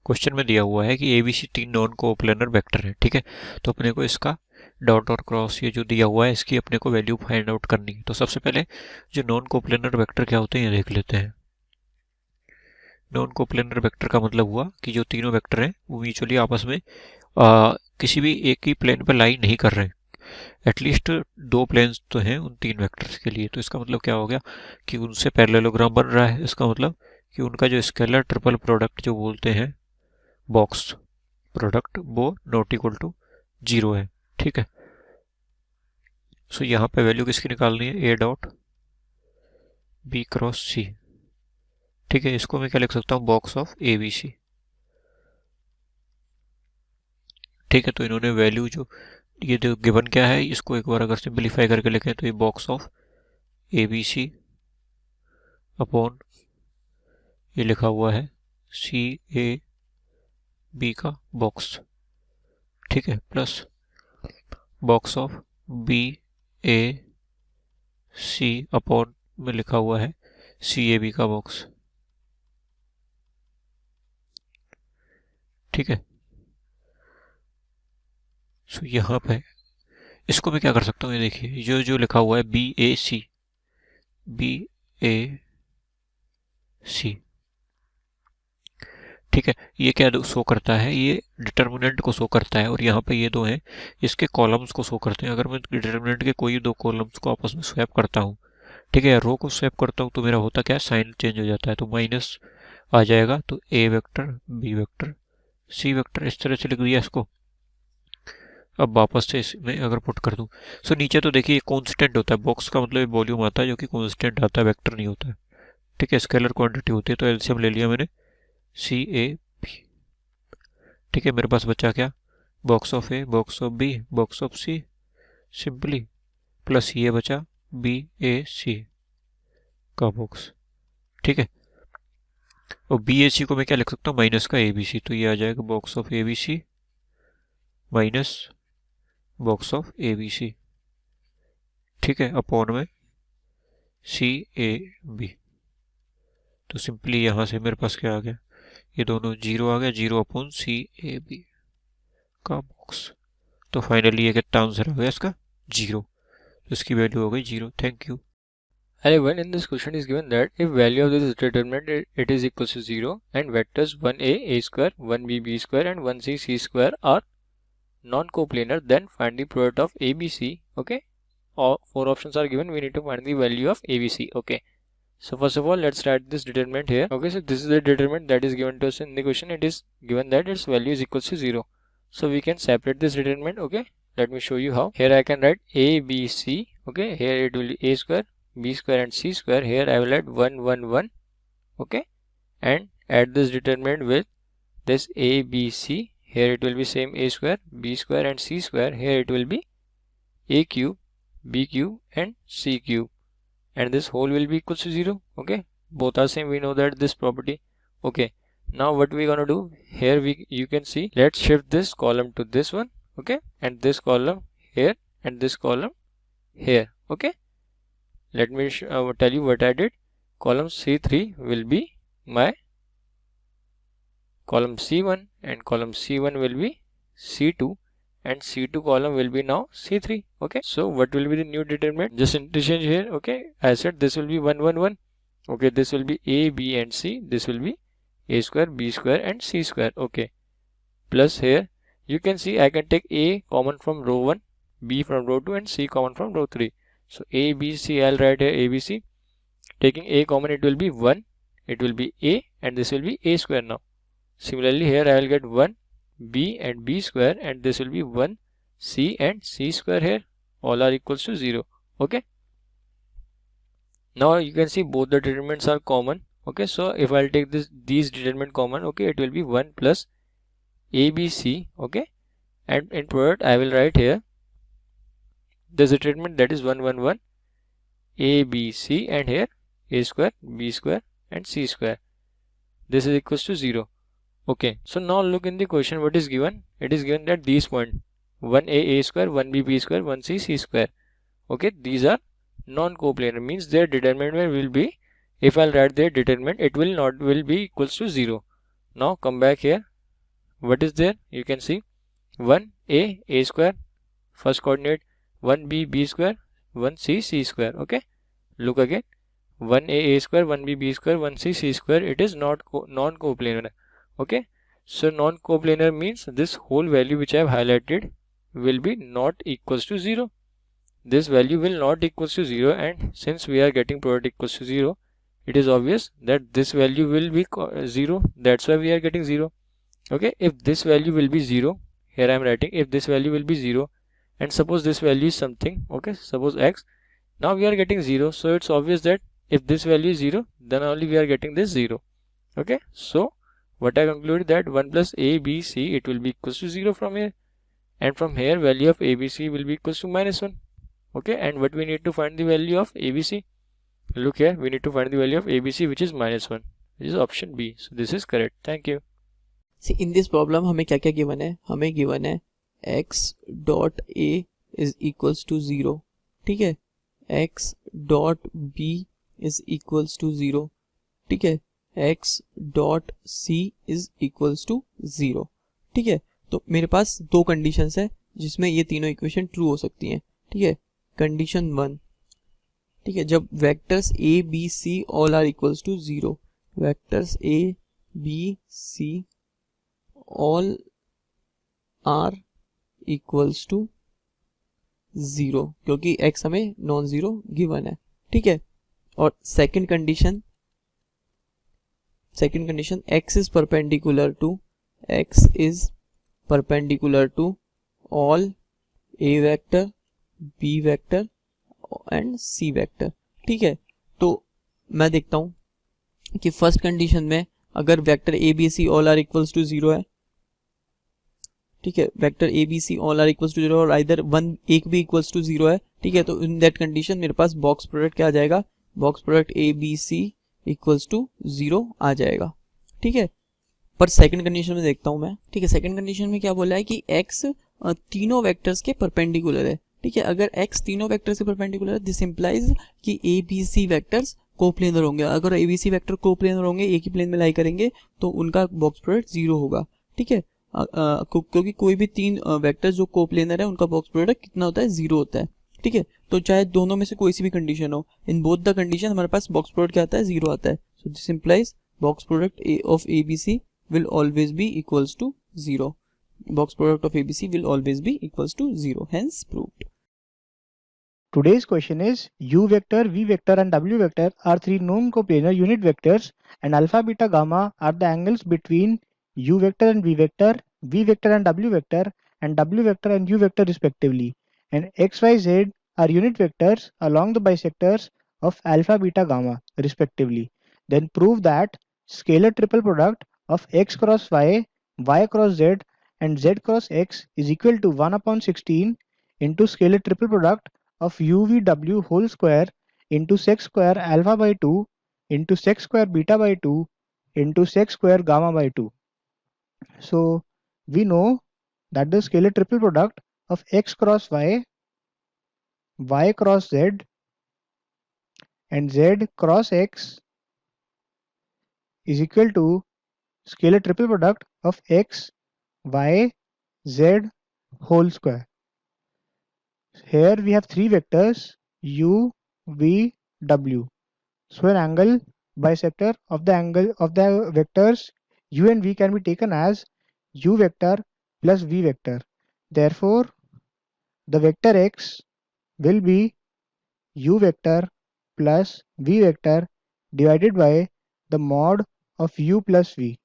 Question में दिया हुआ है कि ABC 3 नॉन कोप्लेनर वेक्टर है, ठीक है। तो अपने को इसका डॉट और क्रॉस ये जो दिया हुआ है इसकी अपने को वैल्यू फाइंड आउट करनी है। तो सबसे पहले जो नॉन कोप्लेनर वेक्टर क्या होते हैं ये देख लेते हैं। नॉन कोप्लेनर वेक्टर का मतलब हुआ कि जो तीनों वेक्टर हैं वो म्यूचुअली आपस में किसी भी एक ही प्लेन पर लाइन नहीं कर रहे हैं। एटलीस्ट दो प्लेन्स तो हैं उन तीन वेक्टर्स के लिए। तो इसका मतलब क्या हो गया कि उनसे पैरेललोग्राम बन रहा है। इसका मतलब कि उनका जो स्केलर ट्रिपल प्रोडक्ट जो बोलते हैं बॉक्स प्रोडक्ट वो नॉट इक्वल टू 0 है, ठीक है। सो यहाँ पे वैल्यू किसकी निकालनी है, A dot B cross C, ठीक है। इसको मैं क्या लिख सकता हूँ, box of A B C, ठीक है। तो इन्होंने वैल्यू जो ये जो गिवन क्या है इसको एक बार अगर सिंप्लीफाई करके लिखें तो ये box of A B C upon ये लिखा हुआ है सी ए बी का बॉक्स, ठीक है, plus box of B A C upon में लिखा हुआ है सी ए बी का बॉक्स, ठीक है। सो यहाँ पे इसको मैं क्या कर सकता हूँ, ये देखिए जो जो लिखा हुआ है बी ए सी, ठीक है। ये क्या शो करता है, ये डिटर्मिनेंट को शो करता है और यहाँ पे ये दो हैं इसके कॉलम्स को शो करते हैं। अगर मैं डिटर्मिनेंट के कोई दो कॉलम्स को आपस में स्वैप करता हूँ, ठीक है, रो को स्वैप करता हूँ तो मेरा होता क्या है, साइन चेंज हो जाता है। तो माइनस आ जाएगा, तो A vector B vector C vector इस तरह से लिख दिया इसको। अब वापस से इसमें अगर पुट कर दूं सो नीचे तो देखिए कांस्टेंट होता है, बॉक्स का मतलब वॉल्यूम आता है जो कि कांस्टेंट आता है, वेक्टर नहीं होता है, ठीक है। स्केलर क्वांटिटी होती है। तो एलसीएम ले लिया मैंने सी ए बी, ठीक है। मेरे पास बचा क्या, box of A box of B box of C simply, plus ये बचा बी ए सी का बॉक्स, ठीक है। और बी ए सी को मैं क्या लिख सकता हूँ, माइनस का ए बी सी। तो ये आ जाएगा box of A B C minus box of A B C, ठीक है, अपॉन में सी ए बी। तो सिंपली यहाँ से मेरे पास क्या आ गया, ये दोनों जीरो आ गया, zero upon C A B का बॉक्स। तो फाइनली ये कितना आंसर आ गया इसका, जीरो। तो इसकी वैल्यू हो गई zero. Thank you. When in this question is given that if value of this is determined it is equals to 0 and vectors 1a a square 1b b square and 1c c square are non-coplanar, then find the product of ABC. Okay, all four options are given, we need to find the value of ABC. Okay, so first of all let's write this determinant here. Okay, so this is the determinant that is given to us in the question. It is given that its value is equals to 0, so we can separate this determinant. Okay, let me show you how. Here I can write a b c. Okay, here it will be a square b square and c square. Here I will add 1 1 1. Okay, and add this determinant with this a b c. Here it will be same a square b square and c square. Here it will be a cube b cube and c cube, and this whole will be equals to 0. Okay, both are same, we know that this property. Okay, now what we gonna do here, you can see, let's shift this column to this one. Okay, and this column here and this column here. Okay, let me tell you what I did. Column C3 will be my column C1 and column C1 will be C2 and C2 column will be now C3. Okay, so what will be the new determinant? Just interchange here. Okay, I said this will be 1 1 1. Okay, this will be A, B and C. This will be A square, B square and C square. Okay, plus here you can see I can take A common from row 1, B from row 2 and C common from row 3. So A, B, C, I'll write here A, B, C. Taking A common, it will be 1, it will be A and this will be A square now. Similarly here I will get 1 B and B square and this will be 1 C and C square here. All are equals to 0. Okay, now you can see both the determinants are common. Okay, so if I'll take these determinant common, okay, it will be 1 plus ABC. Okay, and in product I will write here this determinant, that is 1 1 1 A B C, and here A square B square and C square. This is equals to 0. Okay, so now look in the question what is given. It is given that these points 1a a square, 1b b square, 1c c square. Okay, these are non-coplanar, means their determinant will be, if I'll write their determinant, it will be equals to 0. Now come back here. what is there? You can see 1a a square first coordinate, 1b b square, 1c c square. Okay, look again, 1a square, 1b b square, 1c c square. It is not non-coplanar. Okay, so non-coplanar means this whole value which I have highlighted will be not equals to 0. This value will not equals to 0, and since we are getting product equals to 0, it is obvious that this value will be 0. That's why we are getting 0. Okay, if this value will be 0, here I am writing if this value will be 0, and suppose this value is something, okay, suppose x, now we are getting 0, so it's obvious that if this value is 0, then only we are getting this 0. Okay, so what I concluded that 1 plus a b c, it will be equals to 0 from here, and from here value of a b c will be equals to minus 1. Okay, and what we need to find the value of a b c? Look here, we need to find the value of a b c, which is minus 1, which is option B. So this is correct. Thank you. See, in this problem हमें क्या क्या given है? हमें given है x dot a is equals to 0, ठीक है, x dot b is equals to 0, ठीक है, x dot c is equals to 0, ठीक है. तो मेरे पास दो कंडीशंस है जिसमें ये तीनों इक्वेशन ट्रू हो सकती हैं, ठीक है. कंडीशन 1, ठीक है, जब vectors a b c all are equals to 0, vectors a b c all are equals to 0, क्योंकि x हमें नॉन जीरो गिवन है, ठीक है. और second condition x is perpendicular to all a vector, b vector and c vector, ठीक है. तो मैं देखता हूं कि फर्स्ट कंडीशन में अगर vector a b c all are equals to 0 है, ठीक है, vector A B C all are equals to 0 और आइदर वन एक भी इक्वल्स टू 0 है, ठीक है, तो इन दैट कंडीशन मेरे पास बॉक्स प्रोडक्ट क्या आ जाएगा? Box product A B C equals to 0 आ जाएगा, ठीक है. पर सेकंड कंडीशन में देखता हूं मैं, ठीक है, सेकंड कंडीशन में क्या बोला है कि x तीनों वेक्टर्स के परपेंडिकुलर है, ठीक है. अगर x तीनों वेक्टर्स के परपेंडिकुलर है, दिस इंप्लाइज कि A B C vectors coplanar होंगे. अगर A B C vector coplanar होंगे, एक ही प्लेन में लाई करेंगे, तो उनका बॉक्स प्रोडक्ट 0 होगा, ठीक है. क्योंकि कोई भी तीन वेक्टर्स जो कोप्लेनर है उनका बॉक्स प्रोडक्ट कितना होता है? 0 होता है, ठीक है. तो चाहे दोनों में से कोई सी भी कंडीशन हो, इन बोथ द कंडीशन हमारे पास बॉक्स प्रोडक्ट क्या आता है? 0 आता है. So this implies box product of A B C will always be equals to 0. Box product of ABC will always be equals to 0. Hence proved. Today's question is u vector, v vector and w vector are three known coplanar unit vectors and alpha, beta, gamma are the angles between u vector and v vector and w vector and u vector respectively, and x, y, z are unit vectors along the bisectors of alpha, beta, gamma respectively. Then prove that scalar triple product of x cross y, y cross z and z cross x is equal to 1 upon 16 into scalar triple product of u v w whole square into sec square alpha by 2 into sec square beta by 2 into sec square gamma by 2. So we know that the scalar triple product of x cross y, y cross z and z cross x is equal to scalar triple product of x, y, z whole square. Here we have three vectors u, v, w. So an angle bisector of the angle of the vectors u and v can be taken as u vector plus v vector. Therefore, the vector x will be u vector plus v vector divided by the mod of u plus v.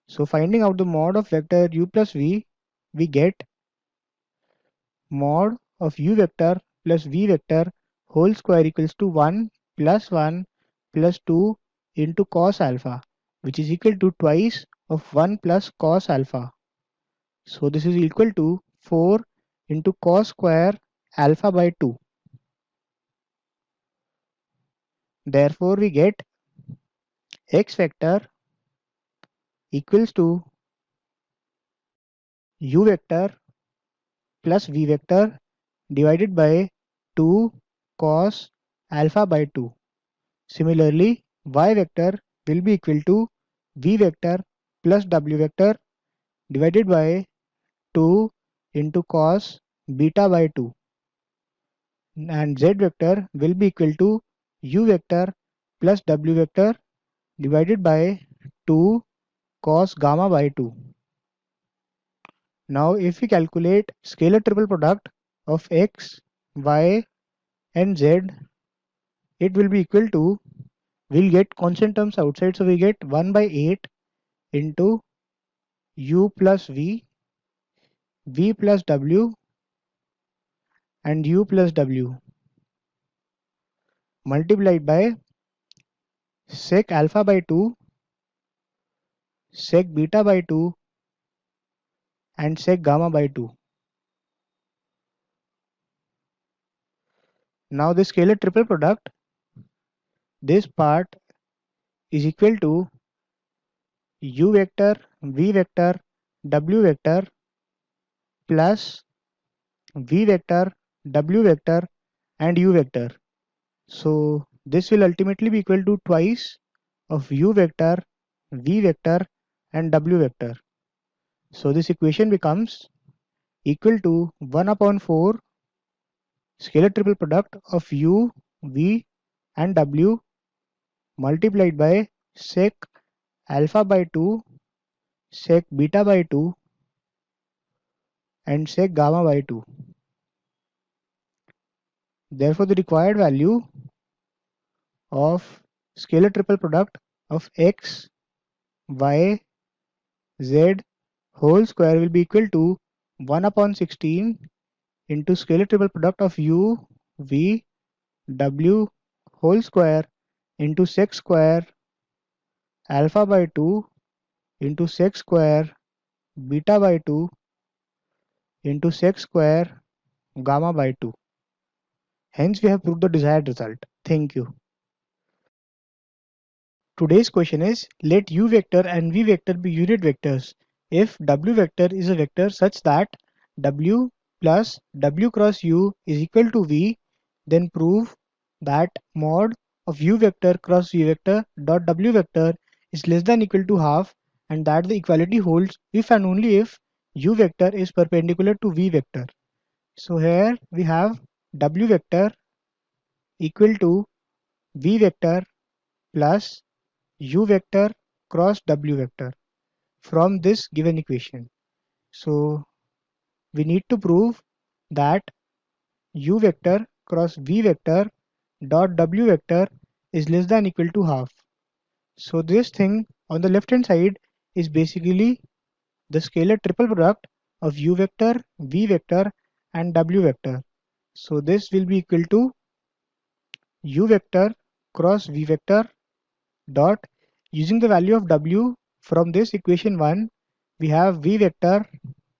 So finding out the mod of vector u plus v, we get mod of u vector plus v vector whole square equals to 1 plus 2 into cos alpha, which is equal to twice of 1 plus cos alpha. So this is equal to 4 into cos square alpha by 2. Therefore we get x vector equals to u vector plus v vector divided by 2 cos alpha by 2. Similarly, y vector will be equal to v vector plus w vector divided by 2 into cos beta by 2, and z vector will be equal to u vector plus w vector divided by 2 cos gamma by 2. Now if we calculate scalar triple product of x, y and z, it will be equal to, we'll get constant terms outside, so we get 1 by 8 into u plus v, v plus w and u plus w multiplied by sec alpha by 2, sec beta by 2 and sec gamma by 2. Now the scalar triple product, this part is equal to u vector, v vector, w vector plus v vector, w vector and u vector. So this will ultimately be equal to twice of u vector, v vector and w vector. So this equation becomes equal to 1 upon 4 scalar triple product of u, v and w multiplied by sec alpha by 2, sec beta by 2 and sec gamma by 2. Therefore the required value of scalar triple product of x, y, z whole square will be equal to 1 upon 16 into scalar triple product of u, v, w whole square into sec square alpha by 2 into sec square beta by 2 into sec square gamma by 2. Hence we have proved the desired result. Thank you. Today's question is, let u vector and v vector be unit vectors if w vector is a vector such that w plus w cross u is equal to v, then prove that mod of u vector cross v vector dot w vector is less than equal to half, and that the equality holds if and only if u vector is perpendicular to v vector. So here we have w vector equal to v vector plus u vector cross w vector from this given equation. So we need to prove that u vector cross v vector dot w vector is less than equal to half. So this thing on the left hand side is basically the scalar triple product of u vector, v vector and w vector. So this will be equal to u vector cross v vector dot, using the value of w from this equation 1, we have v vector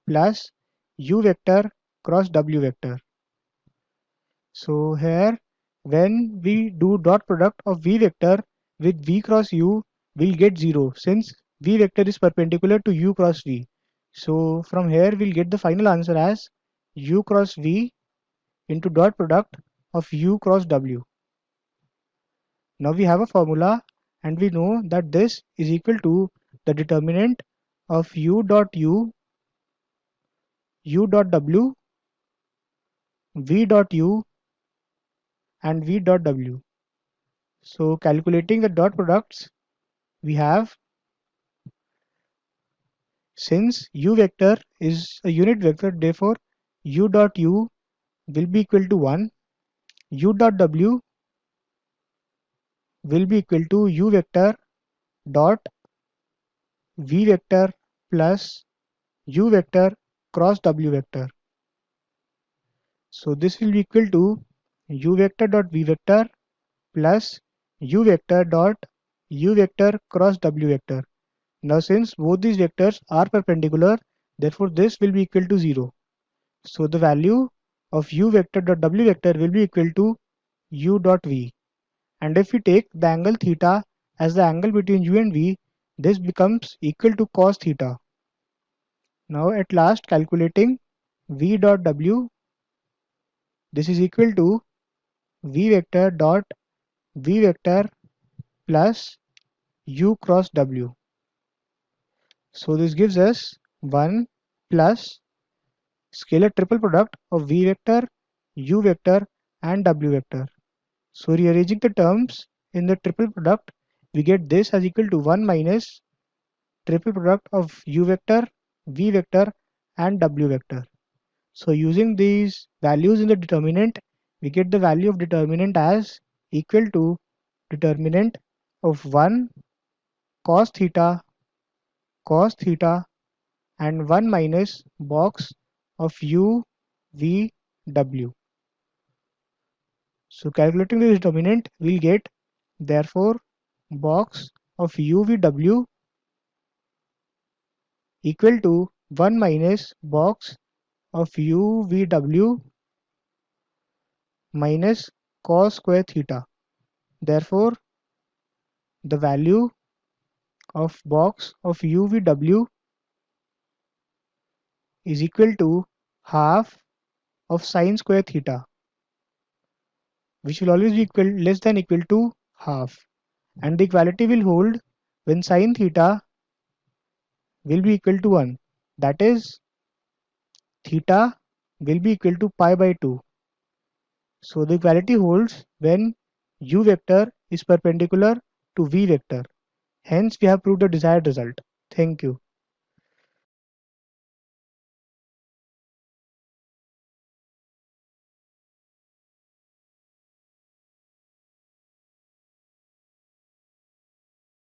plus u vector cross w vector. So here when we do dot product of v vector with v cross u, we'll get 0 since v vector is perpendicular to u cross v. So from here we'll get the final answer as u cross v into dot product of u cross w. Now we have a formula and we know that this is equal to the determinant of u dot u, u dot w, v dot u and v dot w. So calculating the dot products, we have, since u vector is a unit vector, therefore u dot u will be equal to 1, u dot w will be equal to u vector dot v vector plus u vector cross w vector. So this will be equal to u vector dot v vector plus u vector dot u vector cross w vector. Now since both these vectors are perpendicular, therefore this will be equal to 0. So the value of u vector dot w vector will be equal to u dot v. And if we take the angle theta as the angle between u and v, this becomes equal to cos theta. Now at last calculating v dot w, this is equal to v vector dot v vector plus u cross w. So this gives us 1 plus scalar triple product of v vector, u vector and w vector. So rearranging the terms in the triple product, we get this as equal to 1 minus triple product of u vector, v vector and w vector. So using these values in the determinant, we get the value of determinant as equal to determinant of 1 cos theta and 1 minus box of u, v, w. So calculating the determinant, we'll get therefore box of u, v, w equal to 1 minus box of u, v, w minus cos square theta. Therefore, the value of box of u, v, w is equal to half of sine square theta, which will always be less than equal to half, and the equality will hold when sine theta will be equal to 1, that is theta will be equal to pi by 2. So the equality holds when u vector is perpendicular to v vector. Hence we have proved the desired result. Thank you.